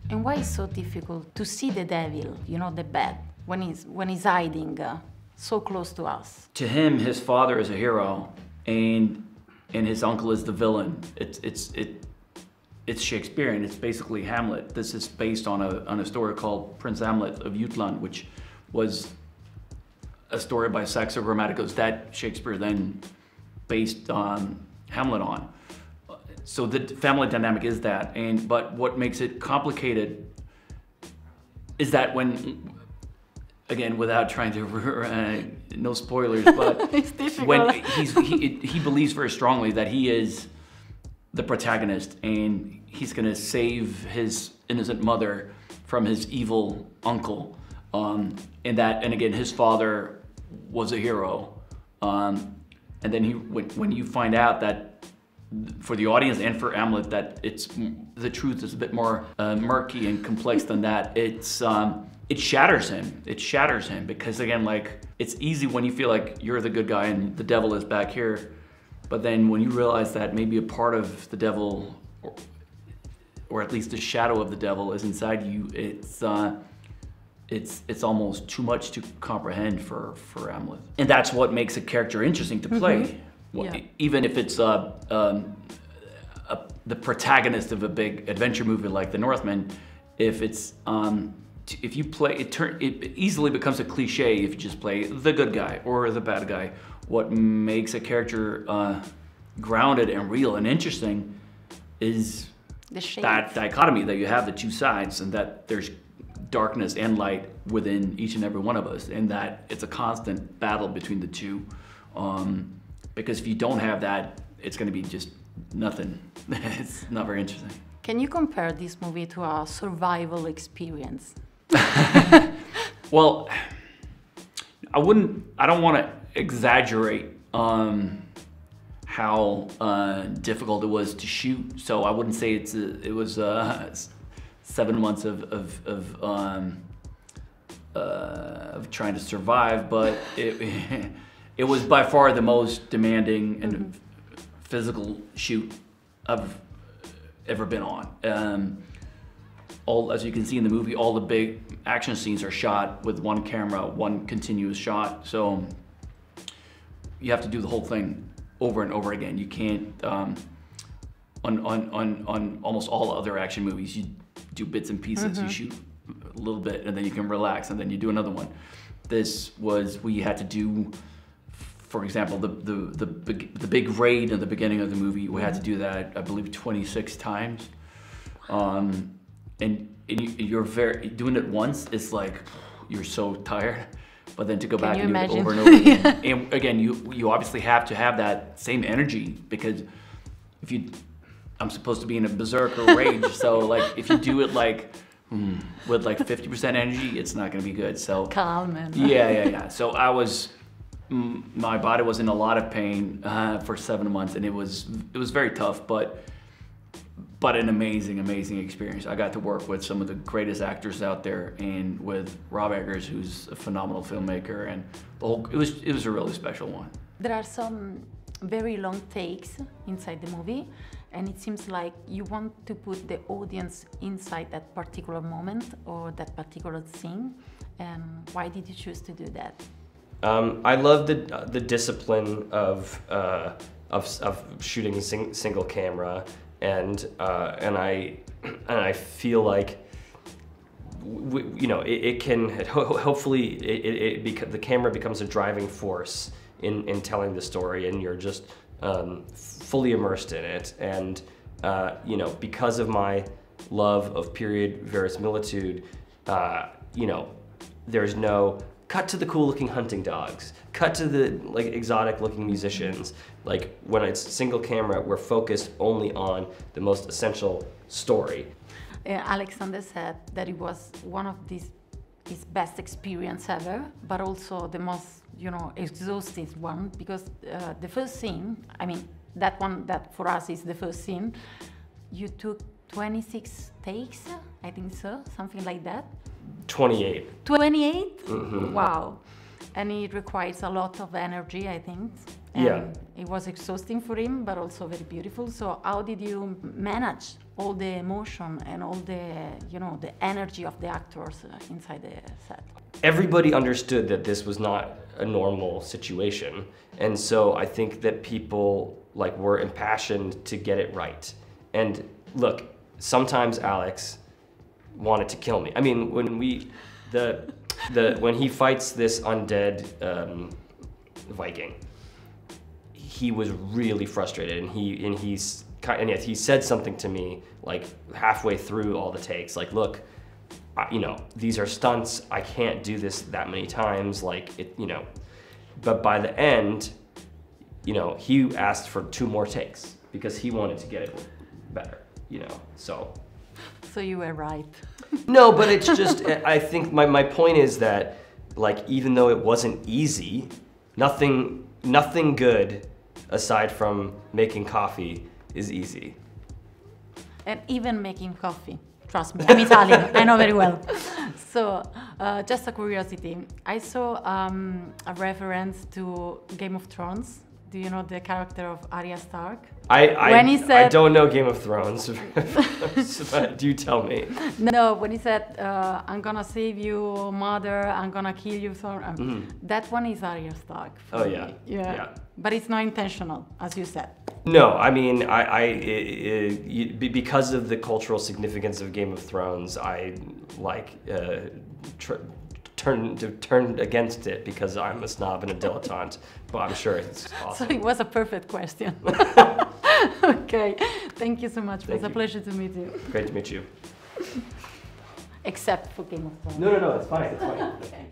And why is it so difficult to see the devil, you know, the bad, when he's hiding so close to us? To him, his father is a hero, and his uncle is the villain. It's Shakespearean. It's basically Hamlet. This is based on a story called Prince Hamlet of Jutland, which was a story by Saxo Grammaticus that Shakespeare then based Hamlet on. So the family dynamic is that, but what makes it complicated is that when, again, without trying to, no spoilers, but when he believes very strongly that he is the protagonist and he's gonna save his innocent mother from his evil uncle, and again, his father was a hero, and then when you find out that for the audience and for Hamlet that the truth is a bit more murky and complex than that, it shatters him. It shatters him because, again, like, it's easy when you feel like you're the good guy and the devil is back here, but then when you realize that maybe a part of the devil, or at least the shadow of the devil, is inside you, it's almost too much to comprehend for Hamlet. And that's what makes a character interesting to play. Mm-hmm. Yeah. Even if it's the protagonist of a big adventure movie like The Northman, if you play it easily becomes a cliche if you just play the good guy or the bad guy. What makes a character grounded and real and interesting is that dichotomy, that you have the two sides and that there's darkness and light within each and every one of us, and that it's a constant battle between the two. Because if you don't have that, it's going to be just nothing. It's not very interesting. Can you compare this movie to a survival experience? Well, I don't want to exaggerate how difficult it was to shoot. So I wouldn't say it was 7 months of trying to survive, but it was by far the most demanding and physical shoot I've ever been on. As you can see in the movie, all the big action scenes are shot with one camera, one continuous shot. So you have to do the whole thing over and over again. You can't, on almost all other action movies, you do bits and pieces. You shoot a little bit and then you can relax and then you do another one. We had to do, for example, the big raid in the beginning of the movie. We had to do that, I believe, 26 times. And you're doing it once, it's like you're so tired. But then to go back and do it over and over again. And again, you obviously have to have that same energy, because I'm supposed to be in a berserker rage. So like if you do it like with like 50% energy, it's not going to be good. So calm and yeah. So my body was in a lot of pain for 7 months, and it was very tough, but an amazing experience. I got to work with some of the greatest actors out there, and with Rob Eggers, who's a phenomenal filmmaker, and it was a really special one. There are some very long takes inside the movie, and it seems like you want to put the audience inside that particular moment or that particular scene. And why did you choose to do that? I love the discipline of shooting single camera, and I feel like it can hopefully the camera becomes a driving force in telling the story, and you're just fully immersed in it. And because of my love of period verisimilitude, there's no cut to the cool-looking hunting dogs, cut to the exotic-looking musicians. Like when it's single camera, we're focused only on the most essential story. Alexander said that it was one of his best experience ever, but also the most, exhausting one, because the first scene, I mean, that one that for us is the first scene, you took 26 takes, I think so, something like that. 28. 28? Mm-hmm. Wow. And it requires a lot of energy, I think. And Yeah. it was exhausting for him, but also very beautiful. So how did you manage all the emotion and all the, you know, the energy of the actors inside the set? Everybody understood that this was not a normal situation, and so I think that people like were impassioned to get it right. And look, sometimes Alex wanted to kill me. I mean, when when he fights this undead Viking, he was really frustrated, and he said something to me like halfway through all the takes, like, look, you know, these are stunts. I can't do this that many times, like it, you know. But by the end, you know, he asked for 2 more takes because he wanted to get it better, you know. So you were right. no, but it's just, I think my point is that, like, even though it wasn't easy, nothing good aside from making coffee is easy. And even making coffee. Trust me, I'm Italian, I know very well. So, just a curiosity, I saw a reference to Game of Thrones. Do you know the character of Arya Stark? I don't know Game of Thrones, but do tell me. No, when he said, I'm gonna save you, mother, I'm gonna kill you, that one is Arya Stark. Oh, yeah. Yeah. But it's not intentional, as you said. No, I mean, because of the cultural significance of Game of Thrones, I like turned against it because I'm a snob and a dilettante. But I'm sure it's awesome. So it was a perfect question. Okay, thank you so much. It was a pleasure to meet you. Great to meet you. Except for Game of Thrones. No, it's fine. It's fine. Okay.